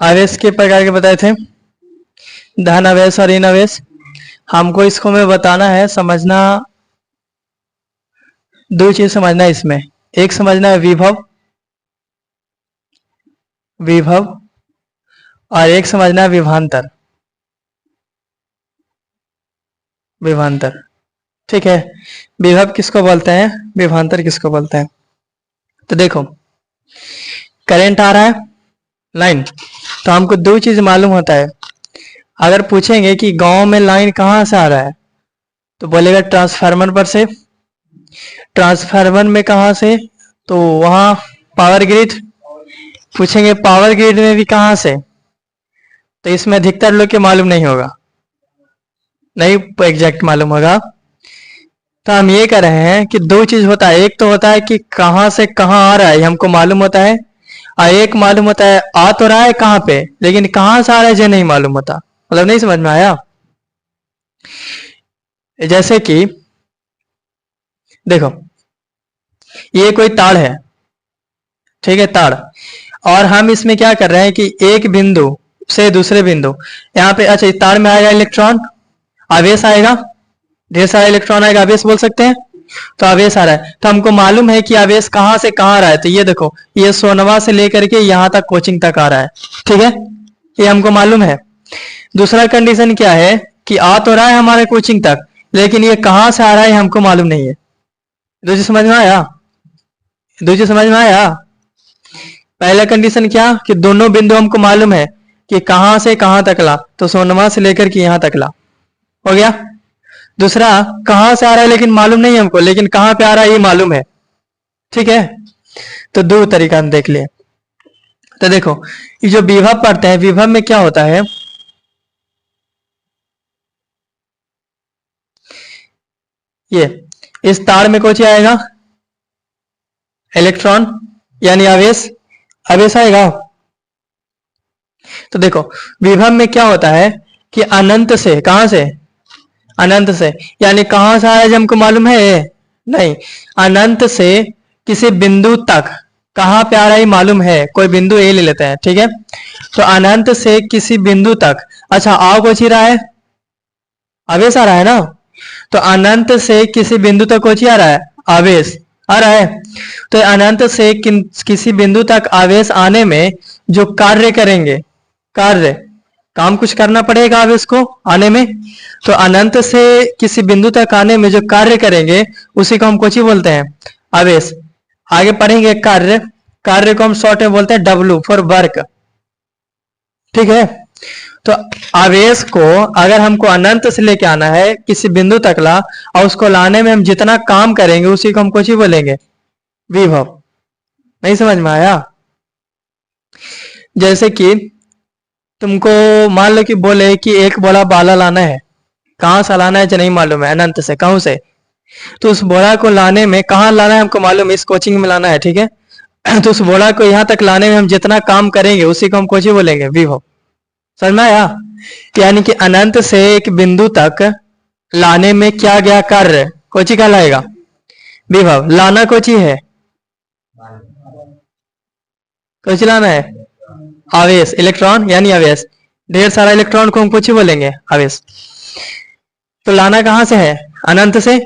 आवेश के प्रकार के बताए थे, धन आवेश और ऋण आवेश। हमको इसको में बताना है, समझना दो चीज समझना है इसमें। एक समझना है विभव, विभव, और एक समझना है विभवांतर, विभवांतर। ठीक है, विभव किसको बोलते हैं, विभवांतर किसको बोलते हैं। तो देखो, करंट आ रहा है लाइन, तो हमको दो चीज मालूम होता है। अगर पूछेंगे कि गांव में लाइन कहाँ से आ रहा है, तो बोलेगा ट्रांसफार्मर पर से। ट्रांसफार्मर में कहाँ से, तो वहां पावर ग्रिड। पूछेंगे पावर ग्रिड में भी कहाँ से, तो इसमें अधिकतर लोग के मालूम नहीं होगा, नहीं एग्जैक्ट मालूम होगा। तो हम ये कह रहे हैं कि दो चीज होता है, एक तो होता है कि कहाँ से कहाँ आ रहा है, हमको मालूम होता है। और एक मालूम होता है आ तो रहा है कहाँ पे, लेकिन कहाँ से आ रहा है ये नहीं मालूम होता। मतलब नहीं समझ में आया। जैसे कि देखो, ये कोई तार है, ठीक है, तार। और हम इसमें क्या कर रहे हैं कि एक बिंदु से दूसरे बिंदु, यहाँ पे अच्छा इस तार में आएगा इलेक्ट्रॉन, आवेश आएगा, ढेर सारा इलेक्ट्रॉन आएगा, आवेश बोल सकते हैं। तो आवेश आ रहा है, तो हमको मालूम है कि आवेश कहाँ से कहाँ आ रहा है। तो ये देखो, ये सोनवा से लेकर के यहाँ तक कोचिंग तक आ रहा है, ठीक है, ये हमको मालूम है। दूसरा कंडीशन क्या है कि आ तो रहा है हमारे कोचिंग तक, लेकिन ये कहाँ से आ रहा है हमको मालूम नहीं है। दूसरी समझ में आया, दूसरी समझ में आया। पहला कंडीशन क्या कि दोनों बिंदु हमको मालूम है कि कहां से कहां तक ला, तो सोनमा से लेकर के यहां तक ला, हो गया। दूसरा कहां से आ रहा है लेकिन मालूम नहीं है हमको, लेकिन कहां पे आ रहा है ये मालूम है, ठीक है। तो दो तरीका हम देख लिए। तो देखो, ये जो विभव पढ़ते हैं, विभव में क्या होता है, ये इस तार में कुछ आएगा इलेक्ट्रॉन यानी आवेश, आवेश आएगा। तो देखो, विभव में क्या होता है कि अनंत से, कहां से, अनंत से, यानी कहां से आया जब हमको मालूम है नहीं, अनंत से किसी बिंदु तक कहां पे आ रहा है मालूम है। कोई बिंदु ए ले लेते हैं, ठीक है। तो अनंत से किसी बिंदु तक, अच्छा आओ कुछ ही रहा है, आवेश आ रहा है ना। तो अनंत से किसी बिंदु तक कुछ ही आ रहा है, आवेश आ रहा है। तो अनंत से किसी बिंदु तक आवेश आने में जो कार्य करेंगे, कार्य, काम कुछ करना पड़ेगा आवेश को आने में। तो अनंत से किसी बिंदु तक आने में जो कार्य करेंगे उसी को हम कुछ ही बोलते हैं, आवेश। आगे पढ़ेंगे कार्य, कार्य को हम शॉर्ट में बोलते हैं W फॉर वर्क, ठीक है। तो आवेश को अगर हमको अनंत से लेके आना है किसी बिंदु तक ला, और उसको लाने में हम जितना काम करेंगे उसी को हम कुछ ही बोलेंगे, विभव। नहीं समझ में आया। जैसे कि तुमको मान लो कि बोले कि एक बड़ा बाला लाना है, कहां से लाना है जो नहीं मालूम है, अनंत से, कहूं से। तो उस बोरा को लाने में कहां लाना है हमको मालूम है, इस कोचिंग में लाना है, ठीक है। तो उस बोरा को यहां तक लाने में हम जितना काम करेंगे उसी को हम कुछ ही बोलेंगे, विभव। समझ में आया। यानी कि अनंत से एक बिंदु तक लाने में क्या गया कार्य, कोची का लाएगा, विभव। लाना कोची है, कोची लाना है, आवेश, इलेक्ट्रॉन यानी आवेश। ढेर सारा इलेक्ट्रॉन को हम कुछ ही बोलेंगे, आवेश। तो लाना कहां से है, अनंत से,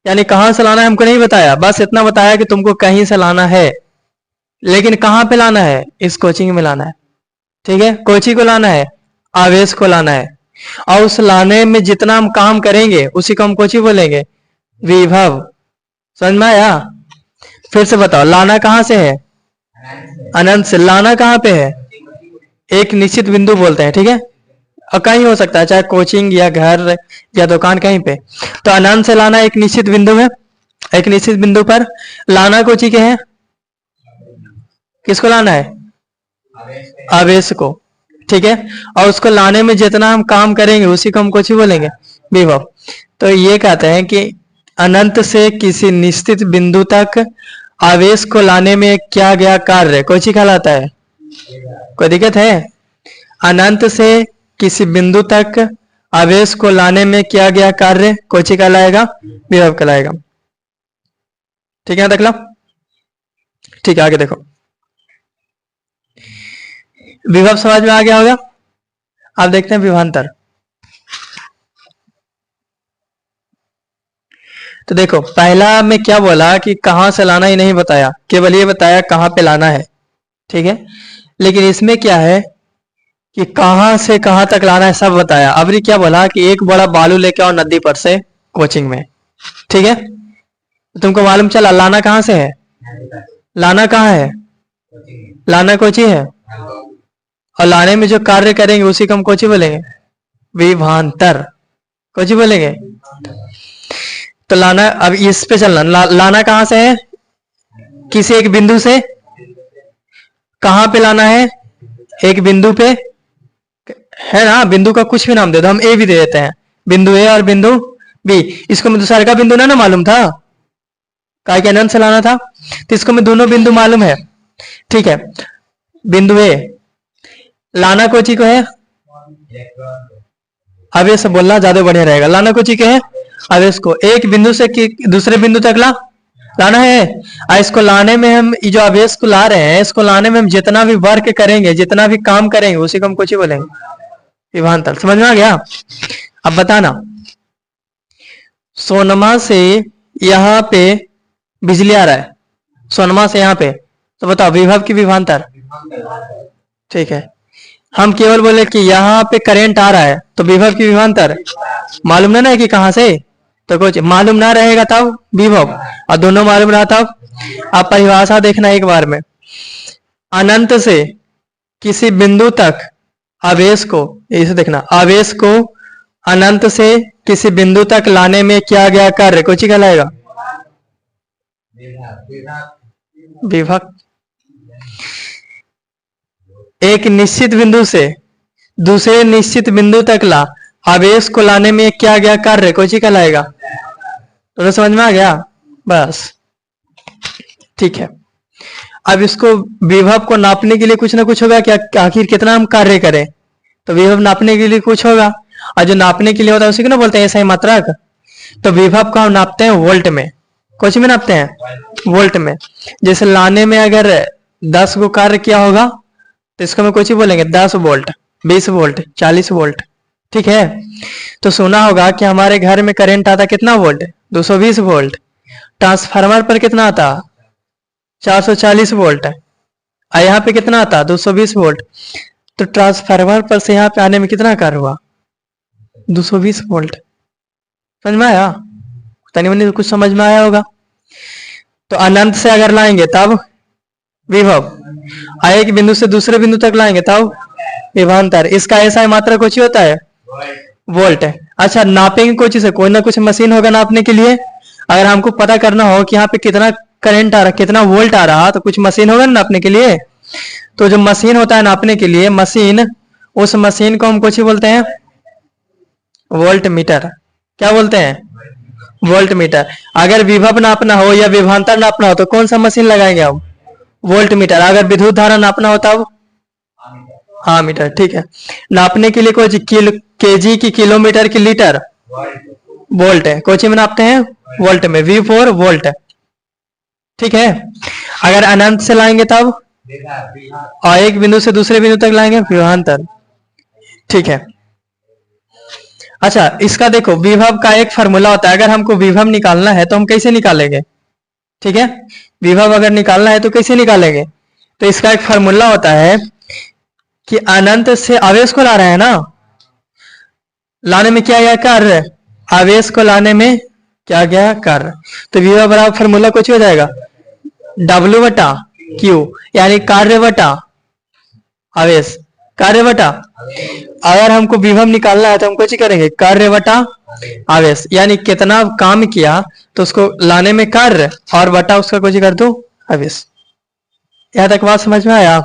यानी कहां से लाना है हमको नहीं बताया, बस इतना बताया कि तुमको कहीं से लाना है, लेकिन कहां पे लाना है, इस कोचिंग में लाना है, ठीक है। कोची को लाना है, आवेश को लाना है। और उस लाने में जितना हम काम करेंगे उसी को हम कोची बोलेंगे, विभव। समझ में आया। फिर से बताओ, लाना कहां से है, अनंत से। लाना कहां पे है, एक निश्चित बिंदु बोलते हैं, ठीक है। और कहीं हो सकता है, चाहे कोचिंग या घर या दुकान, कहीं पे। तो अनंत से लाना एक निश्चित बिंदु में, एक निश्चित बिंदु पर लाना कोची के है, किसको लाना है, आवेश को, ठीक है। और उसको लाने में जितना हम काम करेंगे उसी को हम कुछ ही बोलेंगे, विभव। तो ये कहते हैं कि अनंत से किसी निश्चित बिंदु तक आवेश को लाने में क्या गया कार्य, कोची कहलाता है। कोई दिक्कत है, अनंत से किसी बिंदु तक आवेश को लाने में किया गया कार्य कोची कहलाएगा, विभव कहलाएगा। ठीक है, देख लो। ठीक है, आगे देखो। विभव समझ में आ गया होगा। आप देखते हैं विभवांतर। तो देखो पहला में क्या बोला कि कहां से लाना ही नहीं बताया, केवल ये बताया कहां पे लाना है, ठीक है। लेकिन इसमें क्या है कि कहां से कहां तक लाना है सब बताया। अब ये क्या बोला कि एक बड़ा बालू लेके आओ नदी पर से कोचिंग में, ठीक है। तुमको मालूम चला लाना कहां से है, लाना कहां है, लाना कोची है, और लाने में जो कार्य करेंगे उसी को हम कोची बोलेंगे, विभवांतर, कोची बोलेंगे। तो लाना, अब इस पे चलना, लाना कहां से है, किसी एक बिंदु से, कहां पे लाना है, एक बिंदु पे है ना। बिंदु का कुछ भी नाम दे दो, हम ए भी दे देते हैं, बिंदु ए और बिंदु बी। इसको मैं दूसरा का बिंदु ना मालूम था, काय के अनंत से लाना था, तो इसको मैं दोनों बिंदु मालूम है, ठीक है। बिंदु ए लाना कोची को है, अब ये सब बोलना ज्यादा बढ़िया रहेगा। लाना कोची के है, अब इसको एक बिंदु से दूसरे बिंदु तक लाना है। और इसको लाने में हम जो आवेश को ला रहे हैं, इसको लाने में हम जितना भी वर्क करेंगे, जितना भी काम करेंगे, उसी को हम कुछ ही बोलेंगे, विभवांतर। समझ में आ गया। अब बताना, सोनमा से यहां पे बिजली आ रहा है, सोनमा से यहां पे, तो बताओ विभव की विभवांतर, ठीक है। हम केवल बोले कि यहाँ पे करंट आ रहा है, तो विभव की विभवांतर मालूम ना है कि कहां से, तो कुछ मालूम ना रहेगा तब विभव, और दोनों मालूम रहा तब। आप परिभाषा देखना एक बार में, अनंत से किसी बिंदु तक आवेश को, इसे देखना, आवेश को अनंत से किसी बिंदु तक लाने में किया गया कार्य कुछ ही कहलाएगा, विभव। एक निश्चित बिंदु से दूसरे निश्चित बिंदु तक आवेश को लाने में किया गया कार्य कुछ ही कहलाएगा। तो समझ में आ गया, बस ठीक है। अब इसको विभव को नापने के लिए कुछ ना कुछ होगा क्या, आखिर कितना हम कार्य करें, तो विभव नापने के लिए कुछ होगा, और जो नापने के लिए होता है उसी को ना बोलते हैं ऐसा ही मात्रक। तो विभव को हम नापते हैं वोल्ट में, कुछ में नापते हैं, वोल्ट में। जैसे लाने में अगर 10 को कार्य किया होगा तो इसको हम कुछ ही बोलेंगे 10 वोल्ट, 20 वोल्ट, 40 वोल्ट, ठीक है। तो सुना होगा कि हमारे घर में करंट आता कितना वोल्ट, 220 वोल्ट। ट्रांसफार्मर पर कितना आता, 440 वोल्ट। और यहाँ पे कितना आता, 220 वोल्ट। तो ट्रांसफार्मर पर से यहाँ पे आने में कितना कार्य हुआ, 220 वोल्ट। समझ में आया, तनी मनी कुछ समझ में आया होगा। तो अनंत से अगर लाएंगे तब विभव, एक बिंदु से दूसरे बिंदु तक लाएंगे तब विभवांतर। इसका ऐसा ही मात्रा कुछ ही होता है, वोल्ट है। अच्छा, नापेंगे कुछ से, कोई ना कुछ मशीन होगा नापने के लिए। अगर हमको पता करना हो कि यहाँ पे कितना करंट आ रहा, कितना वोल्ट आ रहा, तो कुछ मशीन होगा ना नापने के लिए। तो जो मशीन होता है नापने के लिए, मशीन, उस मशीन को हम कुछ ही बोलते हैं वोल्ट मीटर। क्या बोलते हैं, वोल्ट मीटर। अगर विभव नापना हो या विभवांतर नापना हो तो कौन सा मशीन लगाएंगे हम, वोल्ट मीटर। अगर विद्युत धारा नापना होता हो, हाँ मीटर, ठीक है। नापने के लिए कोई केजी की, किलोमीटर की, लीटर, वोल्ट है। कोची में नापते हैं वोल्ट में, V4 वोल्ट, ठीक है। अगर अनंत से लाएंगे तब, और एक बिंदु से दूसरे बिंदु तक लाएंगे विभवांतर, ठीक है। अच्छा, इसका देखो विभव का एक फार्मूला होता है। अगर हमको विभव निकालना है तो हम कैसे निकालेंगे, ठीक है। विभव अगर निकालना है तो कैसे निकालेंगे, तो इसका एक फार्मूला होता है कि अनंत से आवेश को ला रहे हैं ना, लाने में क्या गया कार्य, आवेश को लाने में क्या गया कार्य। तो विभव बराबर फार्मूला कुछ हो जाएगा W बटा Q, यानी कार्य बटा आवेश, कार्य बटा। अगर हमको विभव निकालना है तो हम कुछ करेंगे, कार्य बटा आवेश, यानी कितना काम किया तो उसको लाने में कार्य, और बटा उसका कुछ कर दो आवेश। यहां तक बात समझ में आया,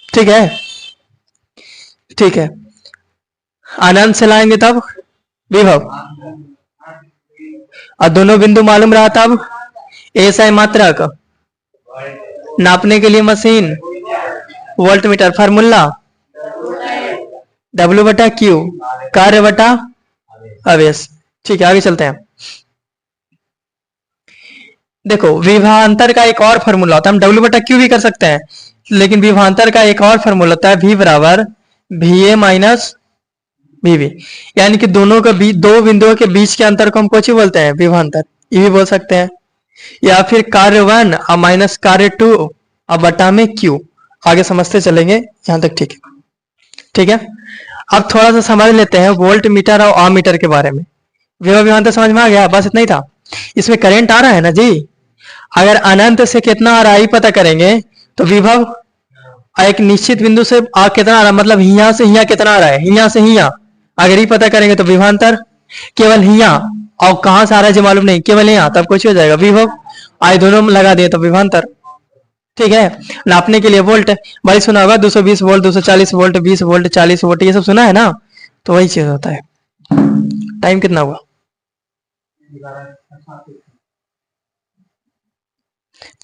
ठीक है, ठीक है। अनंत से लाएंगे तब विभव, और दोनों बिंदु मालूम रहा तब ऐसा ही मात्रक, नापने के लिए machine volt meter, formula W बटा Q, कार्य बटा आवेश, ठीक है। आगे चलते हैं। देखो विभवांतर का एक और फार्मूला होता है, हम W बटा Q भी कर सकते हैं, लेकिन विभवांतर का एक और फॉर्मूला होता है, V बराबर VA माइनस VB, यानी कि दोनों के बीच, दो बिंदुओं के बीच के अंतर को हम कुछ बोलते हैं, विभवांतर, ये भी बोल सकते हैं। या फिर कार्य 1 और माइनस कार्य 2 और बटा में Q। आगे समझते चलेंगे, यहां तक ठीक है। ठीक है, अब थोड़ा सा समझ लेते हैं वोल्ट मीटर और अमीटर के बारे में। विभव विभवांतर समझ में आ गया, बस इतना ही था। इसमें करंट आ रहा है ना जी, अगर अनंत से कितना आ रहा है पता करेंगे तो विभव एक निश्चित बिंदु से आ कितना आ रहा है, मतलब हिया से हिया कितना आ रहा है, हिया से हिया अगर ही पता करेंगे तो विभवांतर। केवल हिया और कहां से आ रहा है जो मालूम नहीं, केवल यहाँ, तब कुछ हो जाएगा विभव। आए दोनों लगा दिए तो विभवांतर। ठीक है, नापने के लिए वोल्ट भाई सुना होगा, 220 वोल्ट, 240 वोल्ट, 20 वोल्ट, 40 वोल्ट, ये सब सुना है ना, तो वही चीज होता है। टाइम कितना हुआ?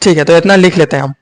ठीक है, तो इतना लिख लेते हैं हम।